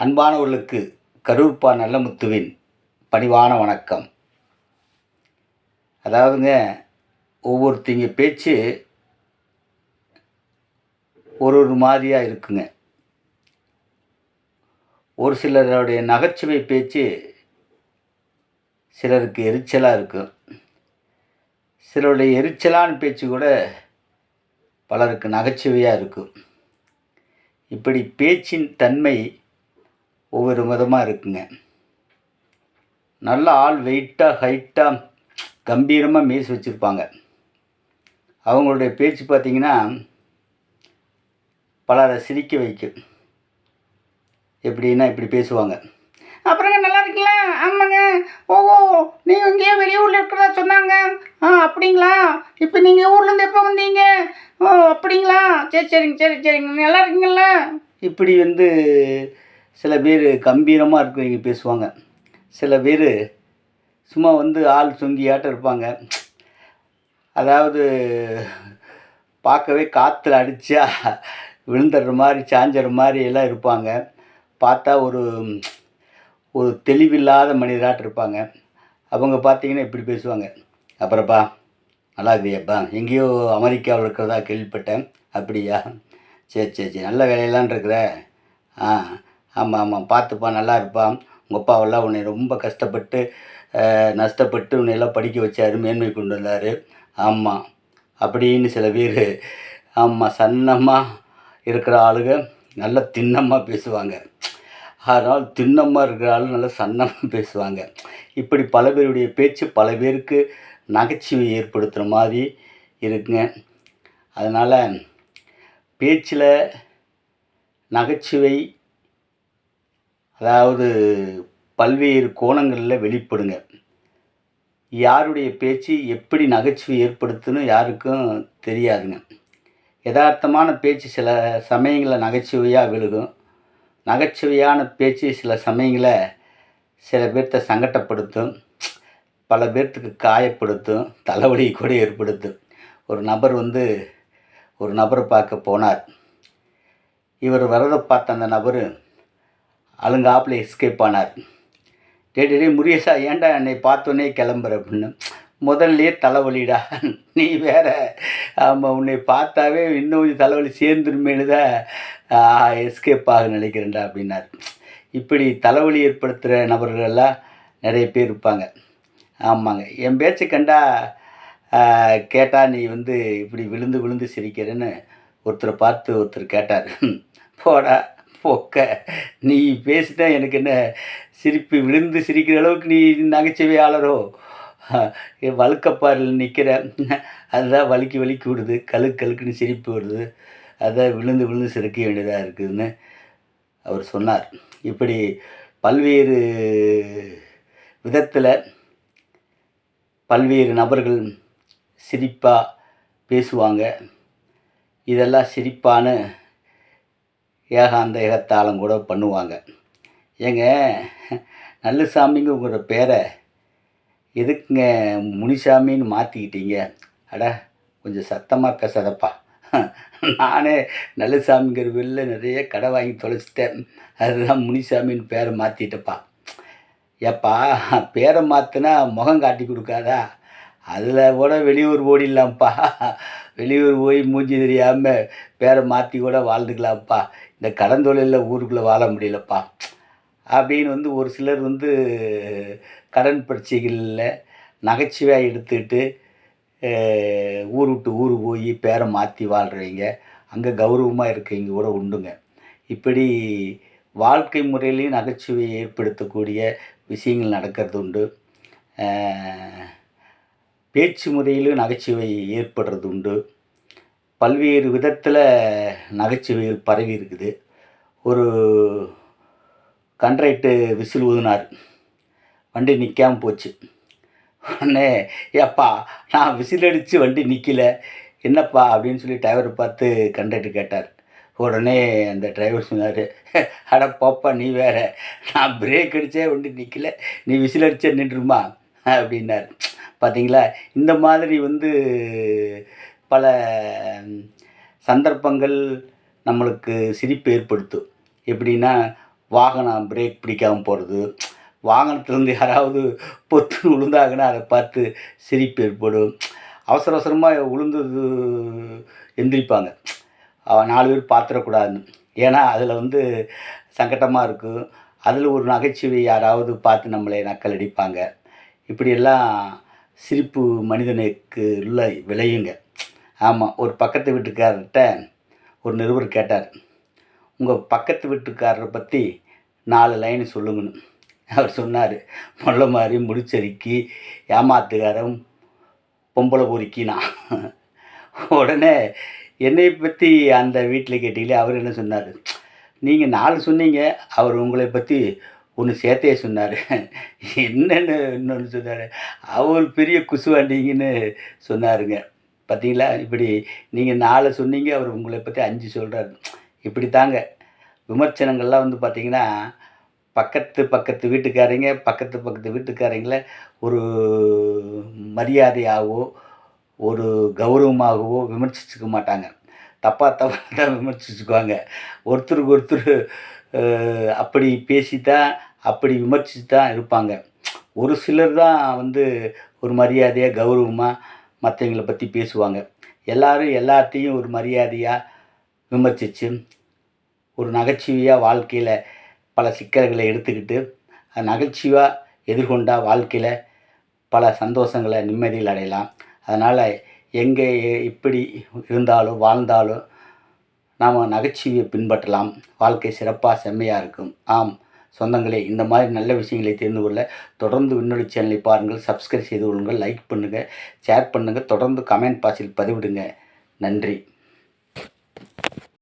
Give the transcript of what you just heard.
அன்பானவர்களுக்கு கரூர்ப்பா நல்லமுத்துவின் பணிவான வணக்கம். அதாவதுங்க, ஒவ்வொருத்தங்க பேச்சு ஒரு மாதிரியாக இருக்குங்க. ஒரு சிலருடைய நகைச்சுவை பேச்சு சிலருக்கு எரிச்சலாக இருக்கும். சிலருடைய எரிச்சலான பேச்சு கூட பலருக்கு நகைச்சுவையாக இருக்கும். இப்படி பேச்சின் தன்மை ஒவ்வொரு விதமாக இருக்குங்க. நல்ல ஆள் வெயிட்டாக ஹைட்டாக கம்பீரமாக மீசை வச்சுருப்பாங்க. அவங்களுடைய பேச்சு பார்த்திங்கன்னா பலரை சிரிக்க வைக்கும். எப்படின்னா இப்படி பேசுவாங்க. அப்புறங்க நல்லா இருக்கீங்களா? ஆமாங்க. ஓஹோ, நீங்கள் இங்கேயே வெளியூரில் இருக்கிறதா சொன்னாங்க. அப்படிங்களா? இப்போ நீங்கள் ஊர்லேருந்து எப்போ வந்தீங்க? ஓ, அப்படிங்களா? சரிங்க. நல்லா இருக்கீங்களா? இப்படி சில பேர் கம்பீரமாக இருக்கிறவங்க பேசுவாங்க. சில பேர் சும்மா ஆள் சொங்கியாட்டம் இருப்பாங்க. அதாவது பார்க்கவே காற்றுல அடித்தா விழுந்துடுற மாதிரி சாஞ்சிற மாதிரி எல்லாம் இருப்பாங்க. பார்த்தா ஒரு தெளிவில்லாத மனிதராட்டு இருப்பாங்க. அவங்க பார்த்திங்கன்னா இப்படி பேசுவாங்க. அப்புறப்பா நல்லா இருக்கிறியாப்பா? எங்கேயோ அமெரிக்காவில் இருக்கிறதா கேள்விப்பட்டேன். அப்படியா? சரி நல்ல வேலையெல்லாம் இருக்கிற? ஆமாம் பார்த்துப்பா, நல்லா இருப்பான். உங்கள் அப்பாவெல்லாம் உன்னை ரொம்ப கஷ்டப்பட்டு நஷ்டப்பட்டு உன்னையெல்லாம் படிக்க வச்சார், மேன்மை கொண்டு வந்தார். ஆமாம் அப்படின்னு சில பேர் சன்னமாக இருக்கிற ஆளுங்க நல்லா திண்ணமாக பேசுவாங்க. அதனால் திண்ணமாக இருக்கிற ஆள் நல்லா சன்னமாக பேசுவாங்க. இப்படி பல பேருடைய பேச்சு பல பேருக்கு நகைச்சுவை ஏற்படுத்துகிற மாதிரி இருக்குங்க. அதனால் பேச்சில் நகைச்சுவை அதாவது பல்வேறு கோணங்களில் வெளிப்படுங்க. யாருடைய பேச்சு எப்படி நகைச்சுவை ஏற்படுத்துன்னு யாருக்கும் தெரியாதுங்க. யதார்த்தமான பேச்சு சில சமயங்களில் நகைச்சுவையாக விழுகும். நகைச்சுவையான பேச்சு சில சமயங்களில் சில பேர்த்த சங்கடப்படுத்தும், பல பேர்த்துக்கு காயப்படுத்தும், தலைவலி கூட ஏற்படுத்தும். ஒரு நபர் ஒரு நபரை பார்க்க போனார். இவர் வரதை பார்த்த அந்த நபர் அழுங்காப்பில் எஸ்கேப் ஆனார். டே முருகேசா, ஏன்டா என்னை பார்த்தோன்னே கிளம்புற அப்படின்னு. முதல்லையே தலைவலிடா, நீ வேற. ஆமாம், உன்னை பார்த்தாவே இன்னும் கொஞ்சம் தலைவலி சேர்ந்துருமேனு தான் எஸ்கேப் ஆக நினைக்கிறேன்டா அப்படின்னார். இப்படி தலைவலி ஏற்படுத்துகிற நபர்களெல்லாம் நிறைய பேர் இருப்பாங்க. ஆமாங்க, என் பேச்சை கண்டா கேட்டால் நீ இப்படி விழுந்து சிரிக்கிறேன்னு ஒருத்தரை பார்த்து ஒருத்தர் கேட்டார். போடா பொக்க, நீ பேசிதான் எனக்கு என்ன சிரிப்பு, விழுந்து சிரிக்கிற அளவுக்கு நீ நகைச்சுவையாளரோ? வழுக்கப்பாரில் நிற்கிற, அதுதான் வலிக்கு விடுது, கழுக்குன்னு சிரிப்பு வருது, அதான் விழுந்து சிரிக்க வேண்டியதாக இருக்குதுன்னு அவர் சொன்னார். இப்படி பல்வேறு விதத்தில் பல்வேறு நபர்கள் சிரிப்பாக பேசுவாங்க. இதெல்லாம் சிரிப்பான ஏகாந்த ஏகத்தாளம் கூட பண்ணுவாங்க. ஏங்க, நல்லசாமிங்க உங்களோட பேரை எதுக்குங்க முனிசாமின்னு மாற்றிக்கிட்டீங்க? அட கொஞ்சம் சத்தமாக பேசாதப்பா. நானே நல்லசாமிங்கிற வெளில நிறைய கடை வாங்கி தொலைச்சிட்டேன். அதுதான் முனிசாமின்னு பேரை மாற்றிட்டப்பா. ஏப்பா, பேரை மாற்றினா முகம் காட்டி கொடுக்காதா? அதில் கூட வெளியூர் ஓடிடலாம்ப்பா. வெளியூர் போய் மூஞ்சி தெரியாமல் பேரை மாற்றி கூட வாழ்ந்துக்கலாம்ப்பா. இந்த கடந்தொழிலில் ஊருக்குள்ளே வாழ முடியலப்பா அப்படின்னு ஒரு சிலர் கடன் பிரச்சனைகளில் நகைச்சுவையாக எடுத்துக்கிட்டு ஊர் விட்டு ஊர் போய் பேரை மாற்றி வாழ்கிறவங்க, அங்கே கௌரவமாக இருக்கவங்க கூட உண்டுங்க. இப்படி வாழ்க்கை முறையிலையும் நகைச்சுவை ஏற்படுத்தக்கூடிய விஷயங்கள் நடக்கிறது உண்டு. பேச்சு முறையிலும் நகைச்சுவை ஏற்படுறது உண்டு. பல்வேறு விதத்தில் நகைச்சுவைகள் பரவி இருக்குது. ஒரு கண்ட்ராக்டு விசில் ஊதினார், வண்டி நிற்காமல் போச்சு. உடனே, ஏப்பா நான் விசில் அடித்து வண்டி நிற்கல, என்னப்பா அப்படின்னு சொல்லி டிரைவரை பார்த்து கண்ட்ராக்டர் கேட்டார். உடனே அந்த டிரைவர் சொன்னார், அட போப்பா நீ வேற, நான் பிரேக் அடித்தே வண்டி நிற்கல, நீ விசில் அடித்தே நின்றுமா அப்படின்னார். பார்த்தீங்களா, இந்த மாதிரி பல சந்தர்ப்பங்கள் நம்மளுக்கு சிரிப்பு ஏற்படுத்தும். எப்படின்னா, வாகனம் பிரேக் பிடிக்காமல் போகிறது, வாகனத்துலேருந்து யாராவது பொத்துன்னு விழுந்தாங்கன்னா அதை பார்த்து சிரிப்பு ஏற்படும். அவசர அவசரமாக விழுந்தது எந்திரிப்பாங்க. 4 பேர் பார்த்துறக்கூடாதுன்னு. ஏன்னா அதில் வந்து சங்கட்டமாக இருக்கும். அதில் ஒரு நகைச்சுவை யாராவது பார்த்து நம்மளை நக்கல் அடிப்பாங்க. இப்படியெல்லாம் சிரிப்பு மனிதனுக்கு உள்ள விளையுங்க. ஆமாம், ஒரு பக்கத்து வீட்டுக்காரர்கிட்ட ஒரு நிருபர் கேட்டார், உங்கள் பக்கத்து வீட்டுக்காரரை பற்றி 4 லைன் சொல்லுங்கன்னு. அவர் சொன்னார், முல்லை மாதிரி முடிச்சரிக்கி ஏமாத்துக்காரன் பொம்பளை பொறுக்கினா. உடனே என்னை பற்றி அந்த வீட்டில் கேட்டீங்களே, அவர் என்ன சொன்னார், நீங்கள் 4 சொன்னீங்க, அவர் உங்களை பற்றி ஒன்று சேர்த்தே சொன்னார். என்னென்னு இன்னொன்று சொன்னார், அவர் பெரிய குசுவாண்டிங்கன்னு சொன்னாருங்க. பார்த்தீங்களா, இப்படி நீங்கள் 4 சொன்னீங்க, அவர் உங்களை பற்றி 5 சொல்கிறாரு. இப்படி தாங்க விமர்சனங்கள்லாம் வந்து பார்த்திங்கன்னா, பக்கத்து வீட்டுக்காரங்கள ஒரு மரியாதையாகவோ ஒரு கௌரவமாகவோ விமர்சிச்சுக்க மாட்டாங்க. தப்பாக தான் விமர்சிச்சுக்குவாங்க. ஒருத்தருக்கு ஒருத்தர் அப்படி பேசி தான் அப்படி விமர்சித்து தான் இருப்பாங்க. ஒரு சிலர் தான் வந்து ஒரு மரியாதையாக கௌரவமாக மற்றவங்கள பற்றி பேசுவாங்க. எல்லாரும் எல்லாத்தையும் ஒரு மரியாதையாக விமர்சித்து ஒரு நகைச்சுவையாக வாழ்க்கையில் பல சிக்கல்களை எடுத்துக்கிட்டு அது நகைச்சுவையாக எதிர்கொண்டா வாழ்க்கையில் பல சந்தோஷங்களை நிம்மதியில் அடையலாம். அதனால் எங்கே எப்படி இருந்தாலும் வாழ்ந்தாலும் நாம் நகைச்சுவையை பின்பற்றலாம். வாழ்க்கை சிறப்பாக செம்மையாக இருக்கும். ஆம் சொந்தங்களே, இந்த மாதிரி நல்ல விஷயங்களை தெரிந்து கொள்ள தொடர்ந்து விண்ணொலி சேனலை பாருங்கள், சப்ஸ்கிரைப் செய்து கொள்ளுங்கள், லைக் பண்ணுங்கள், ஷேர் பண்ணுங்கள், தொடர்ந்து கமெண்ட் பாக்ஸில் பதிவிடுங்க. நன்றி.